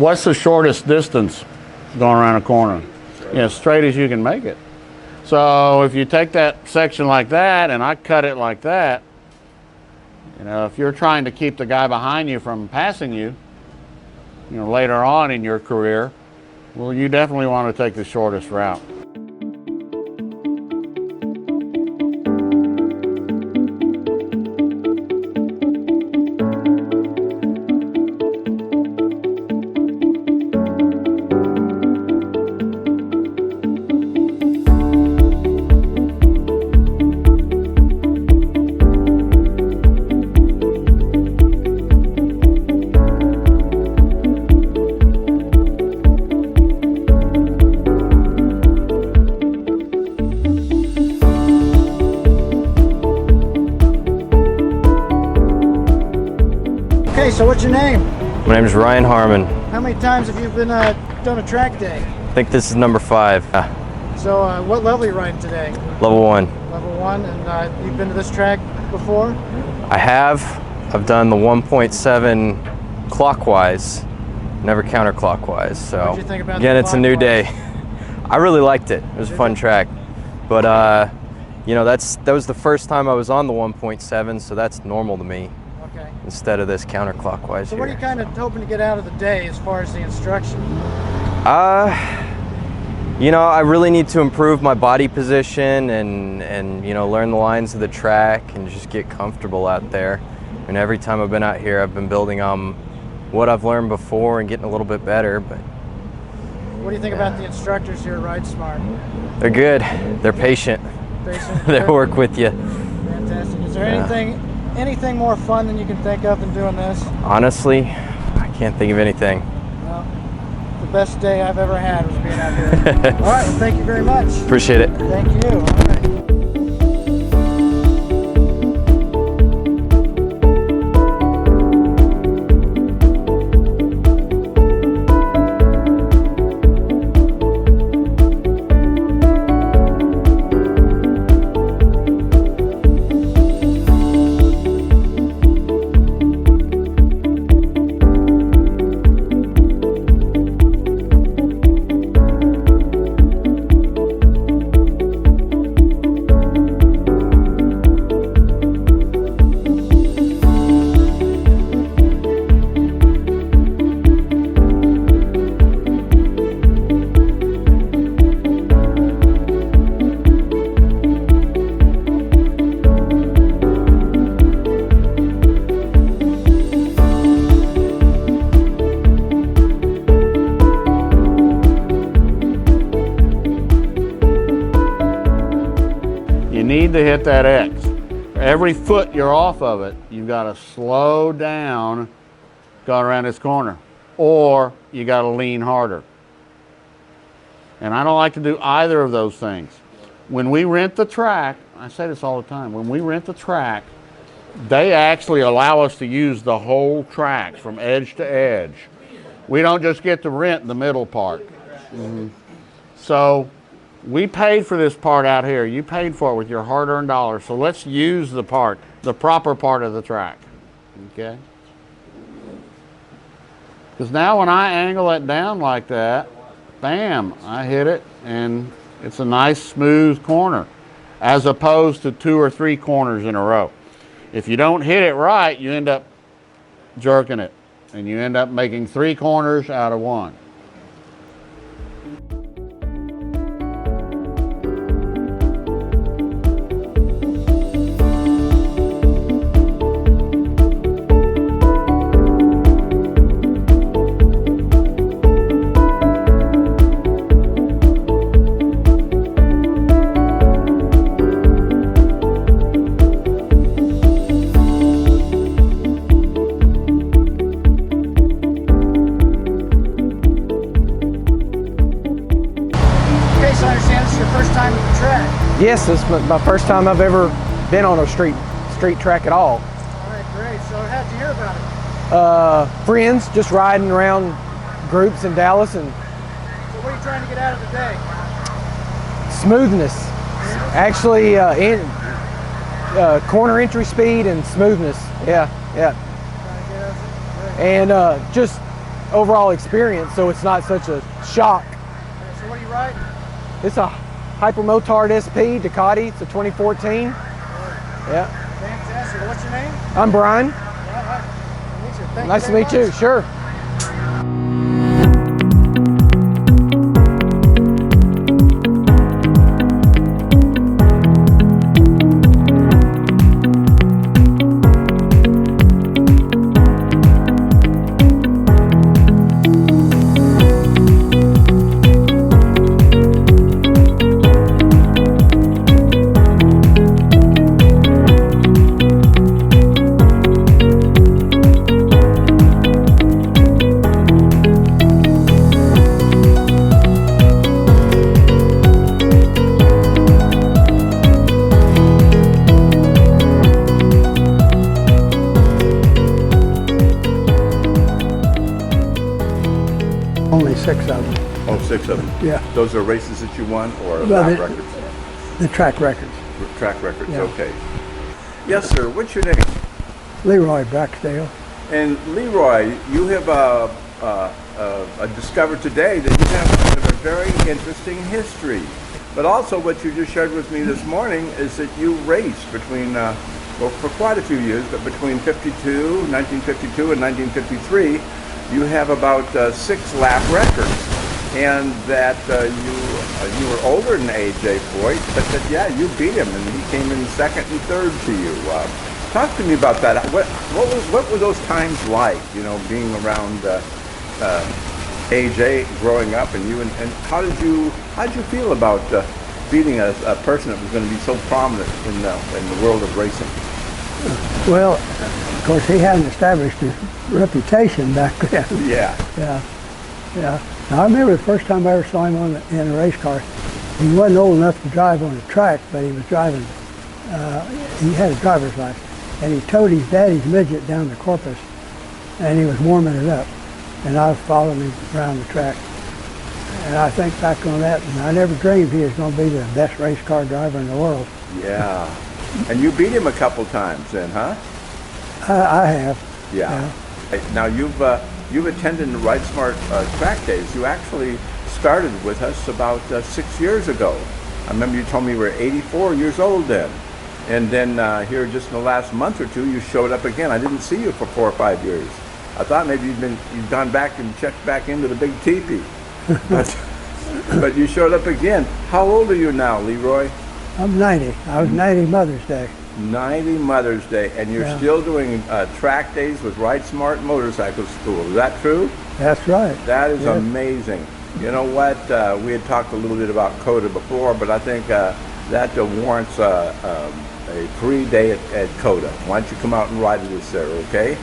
what's the shortest distance going around a corner? As straight as you can make it. So if you take that section like that and I cut it like that, if you're trying to keep the guy behind you from passing you, later on in your career, well, you definitely want to take the shortest route. So what's your name? My name is Ryan Harmon. How many times have you been done a track day? I think this is number 5. So what level are you riding today? Level 1. Level 1, and you've been to this track before? I have. I've done the 1.7 clockwise, never counterclockwise. So what did you think about again, it's a new day. I really liked it. It was a fun track, but that was the first time I was on the 1.7, so that's normal to me. Okay. Instead of this counterclockwise. So what are you kind of hoping to get out of the day as far as the instruction? I really need to improve my body position and learn the lines of the track and just get comfortable out there. And every time I've been out here, I've been building on what I've learned before and getting a little bit better. But what do you think about the instructors here at Ride Smart? They're good. They're patient. They work with you. Fantastic. Is there anything more fun than you can think of than doing this? Honestly, I can't think of anything. Well, the best day I've ever had was being out here. All right, well, thank you very much. Appreciate it. Thank you. All right. Need to hit that X. Every foot you're off of it, you've got to slow down going around this corner, or you got to lean harder. And I don't like to do either of those things. When we rent the track, I say this all the time, when we rent the track, they actually allow us to use the whole track from edge to edge. We don't just get to rent the middle part. So we paid for this part out here. You paid for it with your hard-earned dollars. So let's use the proper part of the track, okay? Because now when I angle it down like that, bam, I hit it, and it's a nice smooth corner, as opposed to 2 or 3 corners in a row. If you don't hit it right, you end up jerking it, and you end up making 3 corners out of 1. Yes, this is my first time I've ever been on a street track at all. All right, great. So how'd you hear about it? Friends, just riding around groups in Dallas. And so what are you trying to get out of the day? Smoothness. Actually, corner entry speed and smoothness. Yeah. And just overall experience, so it's not such a shock. So what are you riding? It's a Hypermotard SP Ducati. It's a 2014. Yeah. Fantastic. What's your name? I'm Brian. All right. Nice to meet you. Sure. Only 6 of them. Oh, 6 of them. Yeah. Those are races that you won, or Well, lap the- records? The track records. Track records. Yeah. Okay. Yes, sir. What's your name? Leroy Braxdale. And Leroy, you have discovered today that you have kind of a very interesting history. But also, what you just shared with me this morning is that you raced between, well, for quite a few years, but between 1952 and 1953, you have about 6 lap records, and that you were older than AJ Foyt, but that you beat him, and he came in second and third to you. Talk to me about that. What were those times like? You know, being around AJ growing up, and you, and how did you feel about beating a person that was going to be so prominent in the world of racing? Well, of course, he hadn't established his reputation back then. Yeah. Yeah. Now, I remember the first time I ever saw him in a race car. He wasn't old enough to drive on the track, but he was driving. He had a driver's license, and he towed his daddy's midget down the Corpus, and he was warming it up, and I was following him around the track. And I think back on that, and I never dreamed he was going to be the best race car driver in the world. Yeah. And you beat him a couple times then, huh? I have. Yeah. Now you've attended the Ride Smart track days. You actually started with us about 6 years ago. I remember you told me you were 84 years old then. And then here just in the last month or two, you showed up again. I didn't see you for 4 or 5 years. I thought maybe you'd gone back and checked back into the big teepee. But you showed up again. How old are you now, Leroy? I'm 90. I was 90 Mother's Day. 90 Mother's Day, and you're still doing track days with Ride Smart Motorcycle School. Is that true? That's right. That is amazing. You know what? We had talked a little bit about COTA before, but I think that warrants a free day at COTA. Why don't you come out and ride with us there, okay?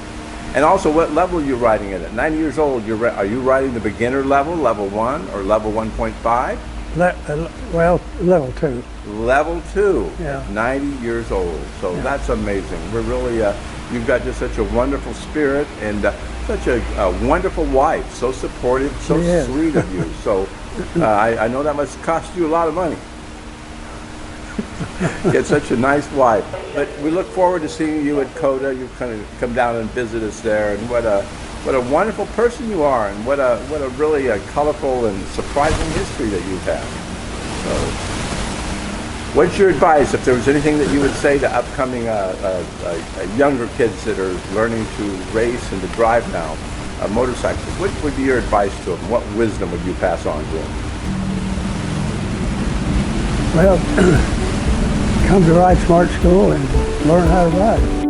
And also, what level are you riding in? At 90 years old, are you riding the beginner level, level 1, or level 1.5? Well, level 2. Level 2, Yeah. 90 years old. So that's amazing. We're really, you've got just such a wonderful spirit and such a wonderful wife. So supportive, so sweet of you. So I know that must cost you a lot of money. Get such a nice wife. But we look forward to seeing you at COTA. You kind of come down and visit us there, and what a wonderful person you are, and what a really colorful and surprising history that you have. So, what's your advice, if there was anything that you would say to upcoming younger kids that are learning to race and to drive now, motorcycles? What would be your advice to them? What wisdom would you pass on to them? Well, come to Ride Smart School and learn how to ride.